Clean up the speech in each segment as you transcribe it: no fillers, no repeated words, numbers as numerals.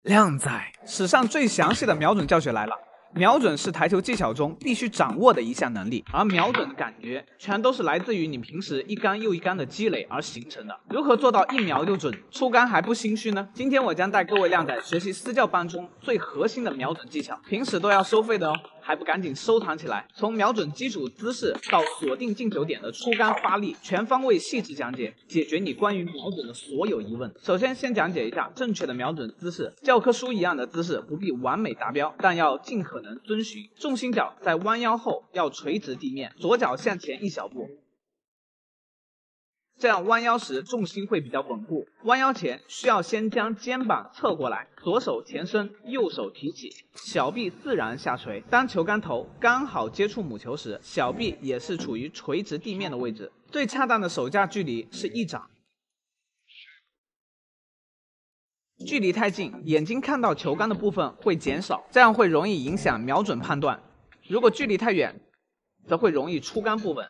靓仔，史上最详细的瞄准教学来了。瞄准是台球技巧中必须掌握的一项能力，而瞄准的感觉全都是来自于你平时一杆又一杆的积累而形成的。如何做到一瞄就准，出杆还不心虚呢？今天我将带各位靓仔学习私教班中最核心的瞄准技巧，平时都要收费的哦，还不赶紧收藏起来！从瞄准基础姿势到锁定进球点的出杆发力，全方位细致讲解，解决你关于瞄准的所有疑问。首先讲解一下正确的瞄准姿势，教科书一样的姿势不必完美达标，但要尽可能遵循。重心脚在弯腰后要垂直地面，左脚向前一小步，这样弯腰时重心会比较稳固。弯腰前需要先将肩膀侧过来，左手前伸，右手提起，小臂自然下垂。当球杆头刚好接触母球时，小臂也是处于垂直地面的位置。最恰当的手架距离是1掌。距离太近，眼睛看到球杆的部分会减少，这样会容易影响瞄准判断。如果距离太远，则会容易出杆不稳。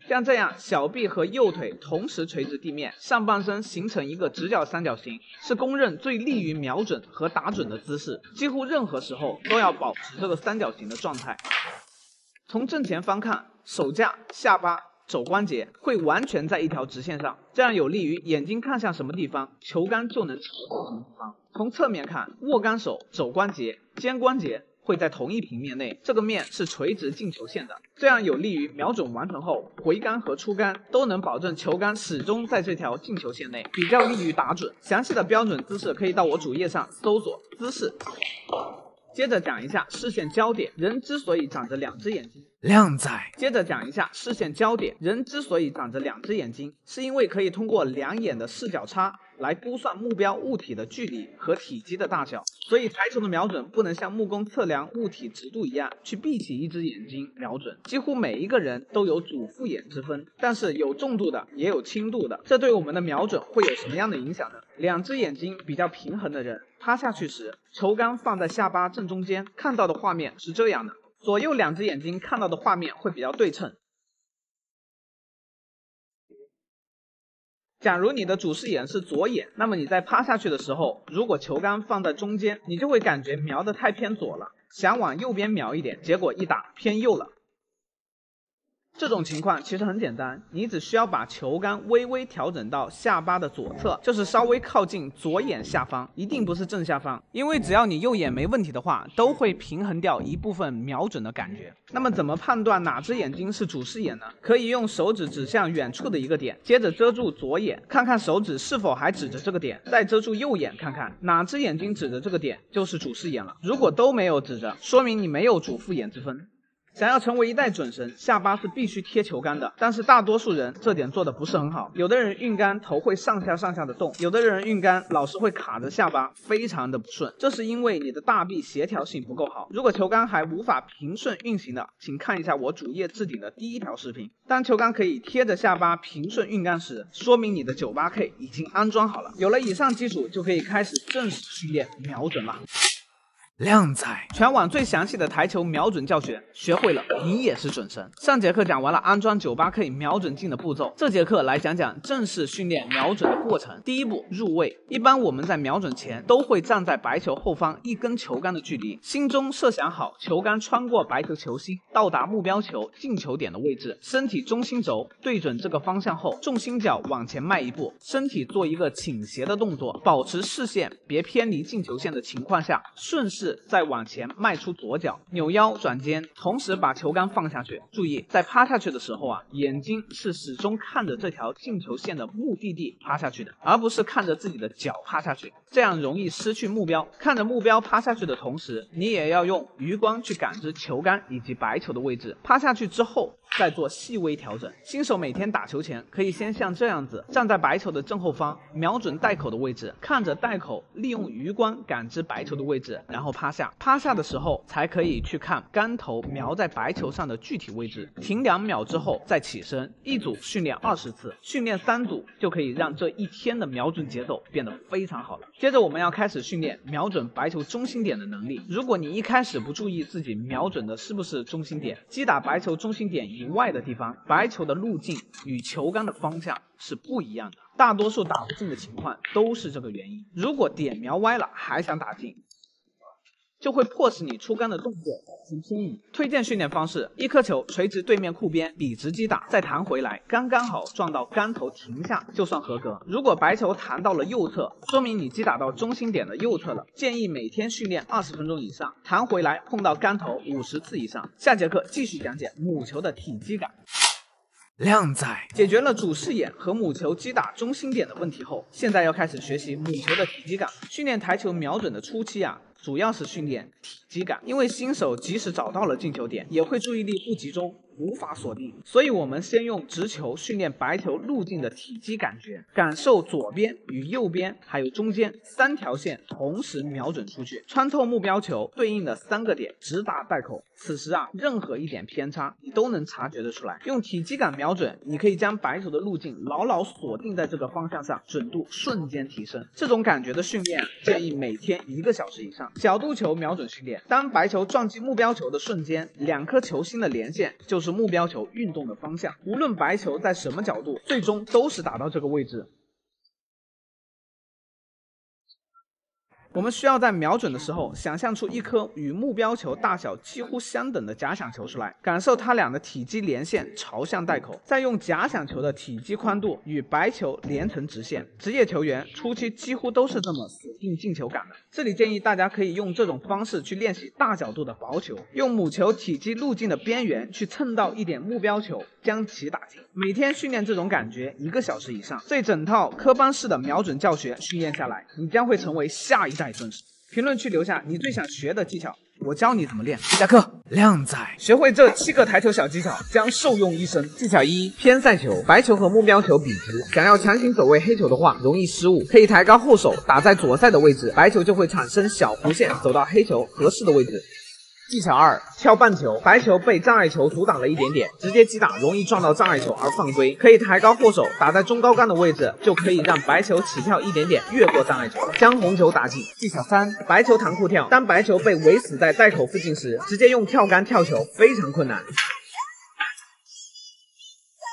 像这样，小臂和右腿同时垂直地面，上半身形成一个直角三角形，是公认最利于瞄准和打准的姿势。几乎任何时候都要保持这个三角形的状态。从正前方看，手架、下巴、肘关节会完全在一条直线上，这样有利于眼睛看向什么地方，球杆就能朝向什么地方。从侧面看，握杆手、肘关节、肩关节会在同一平面内，这个面是垂直进球线的，这样有利于瞄准完成后回杆和出杆都能保证球杆始终在这条进球线内，比较利于打准。详细的标准姿势可以到我主页上搜索姿势。接着讲一下视线焦点，人之所以长着2只眼睛。靓仔，接着讲一下视线焦点，人之所以长着2只眼睛，是因为可以通过2眼的视角差来估算目标物体的距离和体积的大小，所以台球的瞄准不能像木工测量物体直度一样去闭起1只眼睛瞄准。几乎每一个人都有主副眼之分，但是有重度的也有轻度的，这对我们的瞄准会有什么样的影响呢？2只眼睛比较平衡的人，趴下去时，球杆放在下巴正中间，看到的画面是这样的，左右2只眼睛看到的画面会比较对称。假如你的主视眼是左眼，那么你在趴下去的时候，如果球杆放在中间，你就会感觉瞄得太偏左了，想往右边瞄一点，结果一打偏右了。这种情况其实很简单，你只需要把球杆微微调整到下巴的左侧，就是稍微靠近左眼下方，一定不是正下方，因为只要你右眼没问题的话，都会平衡掉一部分瞄准的感觉。那么怎么判断哪只眼睛是主视眼呢？可以用手指指向远处的一个点，接着遮住左眼，看看手指是否还指着这个点，再遮住右眼，看看哪只眼睛指着这个点就是主视眼了。如果都没有指着，说明你没有主副眼之分。想要成为一代准神，下巴是必须贴球杆的，但是大多数人这点做的不是很好。有的人运杆头会上下的动，有的人运杆老是会卡着下巴，非常的不顺，这是因为你的大臂协调性不够好。如果球杆还无法平顺运行的，请看一下我主页置顶的第1条视频。当球杆可以贴着下巴平顺运杆时，说明你的 98K 已经安装好了。有了以上基础，就可以开始正式训练瞄准了。靓仔，全网最详细的台球瞄准教学，学会了你也是准神。上节课讲完了安装 98K 瞄准镜的步骤，这节课来讲讲正式训练瞄准的过程。第一步，入位。一般我们在瞄准前都会站在白球后方1根球杆的距离，心中设想好球杆穿过白球球心，到达目标球进球点的位置，身体中心轴对准这个方向后，重心脚往前迈1步，身体做一个倾斜的动作，保持视线别偏离进球线的情况下，顺势再往前迈出左脚，扭腰转肩，同时把球杆放下去。注意，在趴下去的时候眼睛是始终看着这条进球线的目的地趴下去的，而不是看着自己的脚趴下去，这样容易失去目标。看着目标趴下去的同时，你也要用余光去感知球杆以及白球的位置。趴下去之后再做细微调整。新手每天打球前可以先像这样子，站在白球的正后方，瞄准袋口的位置，看着袋口，利用余光感知白球的位置，然后趴下。趴下的时候才可以去看杆头瞄在白球上的具体位置。停2秒之后再起身，一组训练20次，训练3组就可以让这一天的瞄准节奏变得非常好了。接着我们要开始训练瞄准白球中心点的能力。如果你一开始不注意自己瞄准的是不是中心点，击打白球中心点以以外的地方，白球的路径与球杆的方向是不一样的。大多数打不进的情况都是这个原因。如果点瞄歪了还想打进，就会迫使你出杆的动作产生偏移。推荐训练方式：一颗球垂直对面库边，笔直击打，再弹回来，刚刚好撞到杆头停下，就算合格。如果白球弹到了右侧，说明你击打到中心点的右侧了。建议每天训练20分钟以上，弹回来碰到杆头50次以上。下节课继续讲解母球的体积感。靓仔解决了主视野和母球击打中心点的问题后，现在要开始学习母球的体积感。训练台球瞄准的初期主要是训练体积感，因为新手即使找到了进球点，也会注意力不集中，无法锁定。所以我们先用直球训练白球路径的体积感觉，感受左边与右边还有中间3条线同时瞄准出去，穿透目标球对应的3个点直达袋口。此时任何一点偏差你都能察觉得出来。用体积感瞄准，你可以将白球的路径牢牢锁定在这个方向上，准度瞬间提升。这种感觉的训练建议每天1个小时以上。角度球瞄准训练，当白球撞击目标球的瞬间，2颗球心的连线就是目标球运动的方向。无论白球在什么角度，最终都是打到这个位置。我们需要在瞄准的时候，想象出一颗与目标球大小几乎相等的假想球出来，感受它俩的体积连线朝向袋口，再用假想球的体积宽度与白球连成直线。职业球员初期几乎都是这么锁定进球感的。这里建议大家可以用这种方式去练习大角度的薄球，用母球体积路径的边缘去蹭到一点目标球，将其打进。每天训练这种感觉1个小时以上，这整套科班式的瞄准教学训练下来，你将会成为下一代尊师。评论区留下你最想学的技巧，我教你怎么练。下课，靓仔学会这7个台球小技巧将受用一生。技巧1：偏赛球，白球和目标球笔直，想要强行走位黑球的话，容易失误，可以抬高后手打在左塞的位置，白球就会产生小弧线走到黑球合适的位置。技巧2：跳半球，白球被障碍球阻挡了一点点，直接击打容易撞到障碍球而犯规，可以抬高后手打在中高杆的位置，就可以让白球起跳一点点越过障碍球，将红球打进。技巧3：白球弹库跳，当白球被围死在袋口附近时，直接用跳杆跳球非常困难。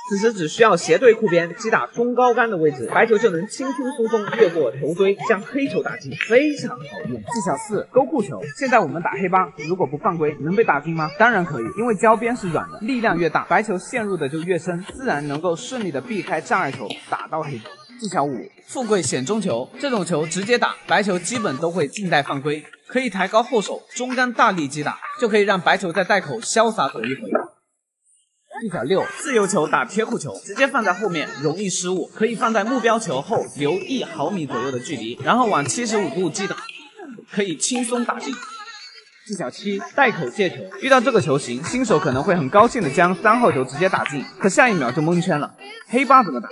此时只需要斜对库边击打中高杆的位置，白球就能轻轻松松越过球堆将黑球打进，非常好用。技巧4：勾库球，现在我们打黑八，如果不犯规能被打进吗？当然可以，因为胶边是软的，力量越大，白球陷入的就越深，自然能够顺利的避开障碍球打到黑球。技巧5：富贵险中球，这种球直接打，白球基本都会静待犯规，可以抬高后手中杆大力击打，就可以让白球在袋口潇洒走一回。技巧6：自由球打贴库球，直接放在后面容易失误，可以放在目标球后留1毫米左右的距离，然后往75度击打，可以轻松打进。技巧7：袋口借球，遇到这个球型，新手可能会很高兴的将3号球直接打进，可下一秒就蒙圈了，黑八怎么打？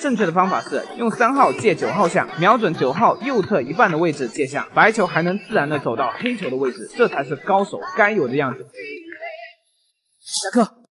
正确的方法是用3号借9号下，瞄准9号右侧一半的位置借下，白球还能自然的走到黑球的位置，这才是高手该有的样子。下课。